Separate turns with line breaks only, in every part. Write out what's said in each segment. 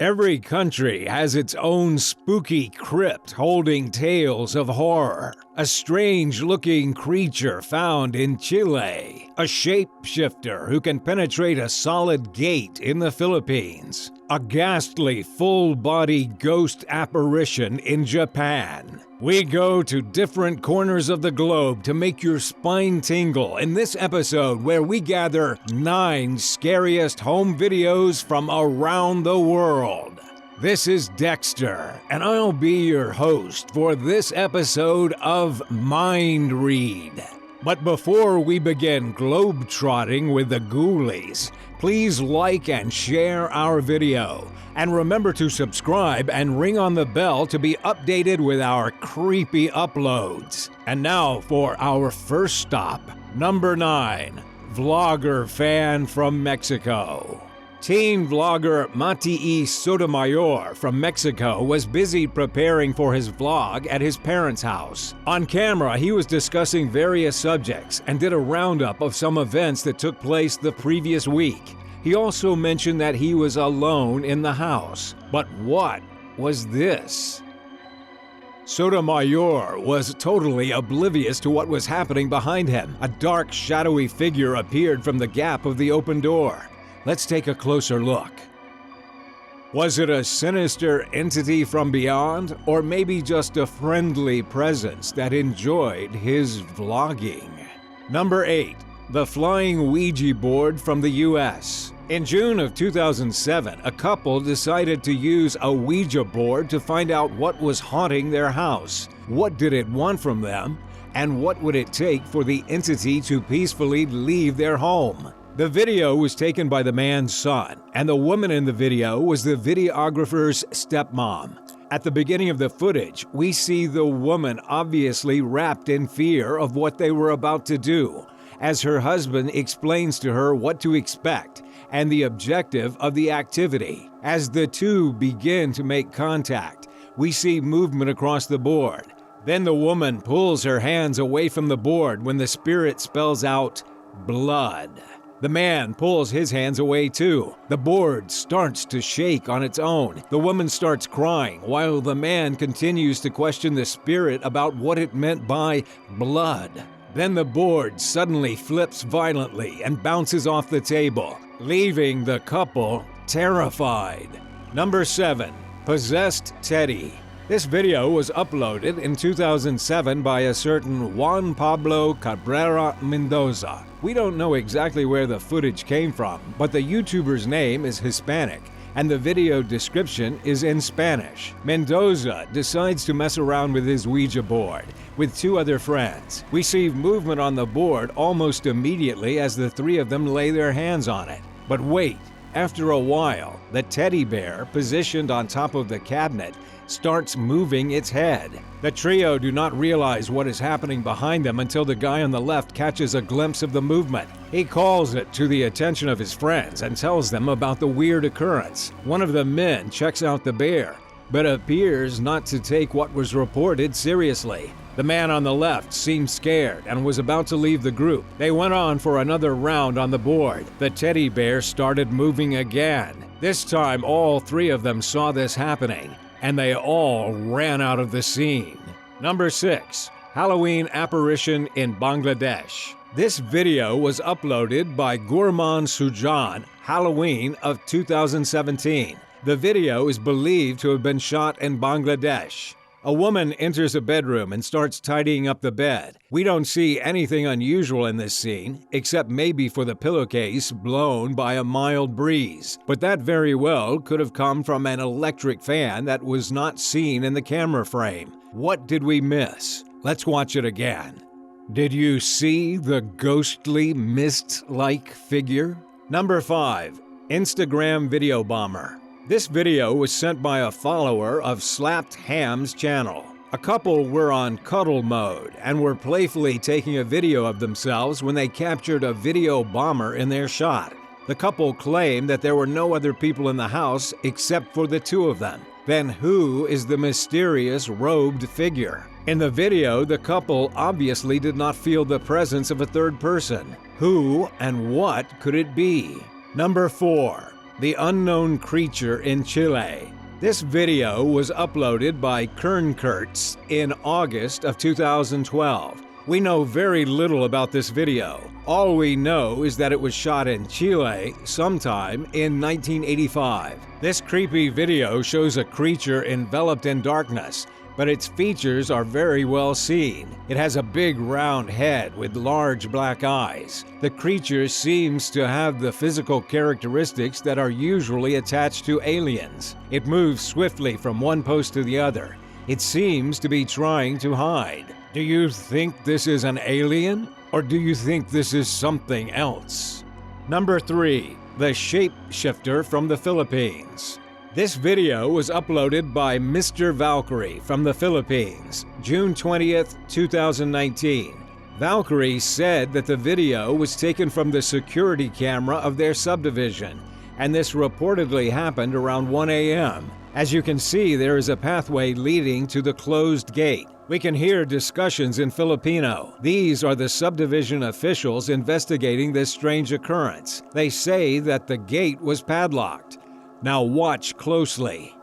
Every country has its own spooky crypt holding tales of horror. A strange-looking creature found in Chile. A shapeshifter who can penetrate a solid gate in the Philippines. A ghastly full-body ghost apparition in Japan. We go to different corners of the globe to make your spine tingle in this episode where we gather 9 scariest home videos from around the world. This is Dexter, and I'll be your host for this episode of Mind Read. But before we begin globetrotting with the ghoulies, please like and share our video. And remember to subscribe and ring on the bell to be updated with our creepy uploads. And now for our first stop, number 9, vlogger fan from Mexico. Teen vlogger Matii Sotomayor from Mexico was busy preparing for his vlog at his parents' house. On camera, he was discussing various subjects and did a roundup of some events that took place the previous week. He also mentioned that he was alone in the house. But what was this? Sotomayor was totally oblivious to what was happening behind him. A dark, shadowy figure appeared from the gap of the open door. Let's take a closer look. Was it a sinister entity from beyond, or maybe just a friendly presence that enjoyed his vlogging? Number 8. The flying Ouija board from the US. In June of 2007, a couple decided to use a Ouija board to find out what was haunting their house. What did it want from them? And what would it take for the entity to peacefully leave their home? The video was taken by the man's son, and the woman in the video was the videographer's stepmom. At the beginning of the footage, we see the woman obviously wrapped in fear of what they were about to do, as her husband explains to her what to expect and the objective of the activity. As the two begin to make contact, we see movement across the board. Then the woman pulls her hands away from the board when the spirit spells out, "blood." The man pulls his hands away too. The board starts to shake on its own. The woman starts crying while the man continues to question the spirit about what it meant by blood. Then the board suddenly flips violently and bounces off the table, leaving the couple terrified. Number 7. Possessed Teddy. This video was uploaded in 2007 by a certain Juan Pablo Cabrera Mendoza. We don't know exactly where the footage came from, but the YouTuber's name is Hispanic, and the video description is in Spanish. Mendoza decides to mess around with his Ouija board with 2 other friends. We see movement on the board almost immediately as the 3 of them lay their hands on it. But wait, after a while, the teddy bear positioned on top of the cabinet starts moving its head. The trio do not realize what is happening behind them until the guy on the left catches a glimpse of the movement. He calls it to the attention of his friends and tells them about the weird occurrence. One of the men checks out the bear, but appears not to take what was reported seriously. The man on the left seemed scared and was about to leave the group. They went on for another round on the board. The teddy bear started moving again. This time, all 3 of them saw this happening, and they all ran out of the scene. Number 6. Halloween apparition in Bangladesh. This video was uploaded by Gurman Sujan, Halloween of 2017. The video is believed to have been shot in Bangladesh. A woman enters a bedroom and starts tidying up the bed. We don't see anything unusual in this scene, except maybe for the pillowcase blown by a mild breeze. But that very well could have come from an electric fan that was not seen in the camera frame. What did we miss? Let's watch it again. Did you see the ghostly mist-like figure? Number 5. Instagram video bomber. This video was sent by a follower of Slapped Ham's channel. A couple were on cuddle mode and were playfully taking a video of themselves when they captured a video bomber in their shot. The couple claimed that there were no other people in the house except for the 2 of them. Then who is the mysterious robed figure? In the video, the couple obviously did not feel the presence of a third person. Who and what could it be? Number 4. The unknown creature in Chile. This video was uploaded by Kernkurtz in August of 2012. We know very little about this video. All we know is that it was shot in Chile sometime in 1985. This creepy video shows a creature enveloped in darkness, but its features are very well seen. It has a big round head with large black eyes. The creature seems to have the physical characteristics that are usually attached to aliens. It moves swiftly from one post to the other. It seems to be trying to hide. Do you think this is an alien? Or do you think this is something else? Number 3. The Shapeshifter from the Philippines. This video was uploaded by Mr. Valkyrie from the Philippines, June 20th, 2019. Valkyrie said that the video was taken from the security camera of their subdivision, and this reportedly happened around 1 a.m. As you can see, there is a pathway leading to the closed gate. We can hear discussions in Filipino. These are the subdivision officials investigating this strange occurrence. They say that the gate was padlocked. Now watch closely.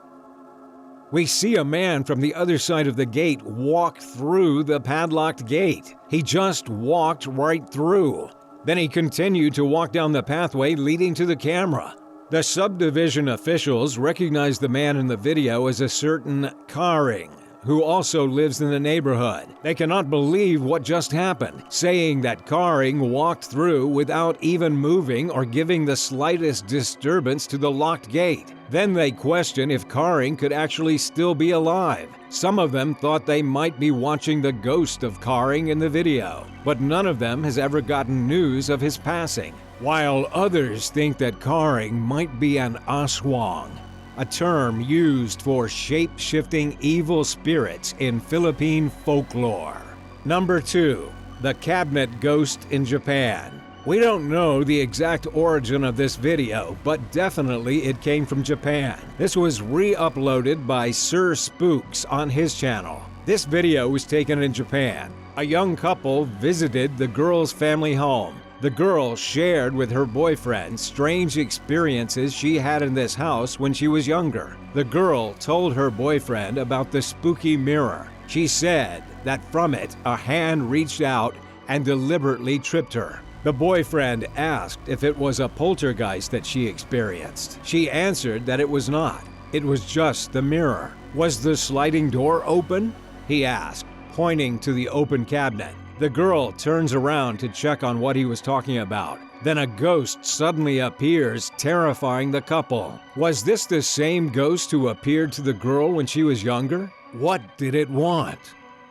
We see a man from the other side of the gate walk through the padlocked gate. He just walked right through. Then he continued to walk down the pathway leading to the camera. The subdivision officials recognize the man in the video as a certain Karing, who also lives in the neighborhood. They cannot believe what just happened, saying that Karing walked through without even moving or giving the slightest disturbance to the locked gate. Then they question if Karing could actually still be alive. Some of them thought they might be watching the ghost of Karing in the video, but none of them has ever gotten news of his passing, while others think that Karing might be an aswang, a term used for shape-shifting evil spirits in Philippine folklore. Number 2. The Cabinet Ghost in Japan. We don't know the exact origin of this video, but definitely it came from Japan. This was re-uploaded by Sir Spooks on his channel. This video was taken in Japan. A young couple visited the girl's family home. The girl shared with her boyfriend strange experiences she had in this house when she was younger. The girl told her boyfriend about the spooky mirror. She said that from it, a hand reached out and deliberately tripped her. The boyfriend asked if it was a poltergeist that she experienced. She answered that it was not. It was just the mirror. Was the sliding door open? He asked, pointing to the open cabinet. The girl turns around to check on what he was talking about. Then a ghost suddenly appears, terrifying the couple. Was this the same ghost who appeared to the girl when she was younger? What did it want?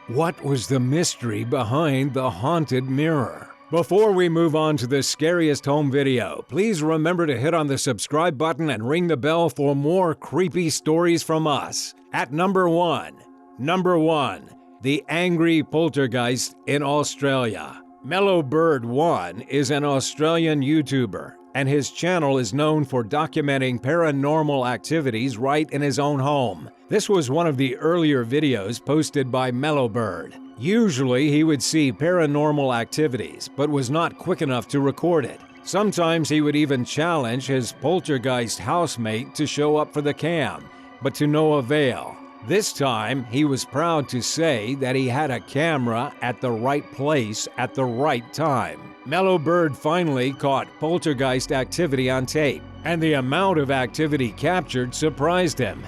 What was the mystery behind the haunted mirror? Before we move on to the scariest home video, please remember to hit on the subscribe button and ring the bell for more creepy stories from us. At number 1. Number 1. The Angry Poltergeist in Australia. Mellow Bird 1 is an Australian YouTuber, and his channel is known for documenting paranormal activities right in his own home. This was one of the earlier videos posted by Mellow Bird. Usually he would see paranormal activities, but was not quick enough to record it. Sometimes he would even challenge his poltergeist housemate to show up for the cam, but to no avail. This time, he was proud to say that he had a camera at the right place at the right time. Mellow Bird finally caught poltergeist activity on tape, and the amount of activity captured surprised him.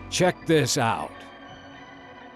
Check this out.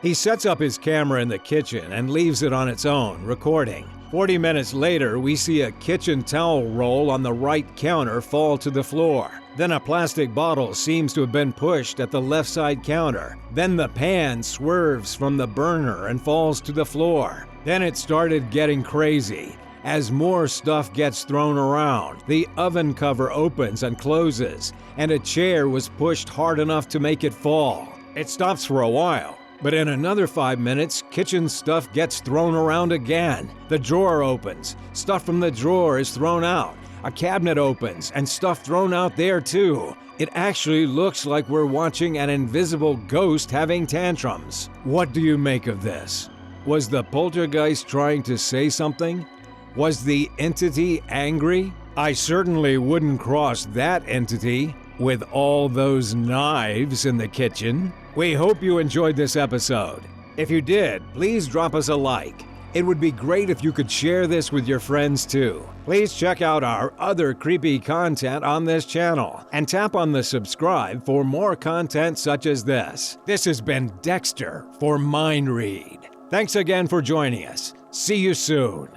He sets up his camera in the kitchen and leaves it on its own, recording. 40 minutes later, we see a kitchen towel roll on the right counter fall to the floor. Then a plastic bottle seems to have been pushed at the left side counter. Then the pan swerves from the burner and falls to the floor. Then it started getting crazy. As more stuff gets thrown around, the oven cover opens and closes, and a chair was pushed hard enough to make it fall. It stops for a while. But in another 5 minutes, kitchen stuff gets thrown around again. The drawer opens. Stuff from the drawer is thrown out. A cabinet opens, and stuff thrown out there too. It actually looks like we're watching an invisible ghost having tantrums. What do you make of this? Was the poltergeist trying to say something? Was the entity angry? I certainly wouldn't cross that entity. with all those knives in the kitchen? We hope you enjoyed this episode. If you did, please drop us a like. It would be great if you could share this with your friends too. Please check out our other creepy content on this channel and tap on the subscribe for more content such as this. This has been Dexter for Mind Read. Thanks again for joining us. See you soon.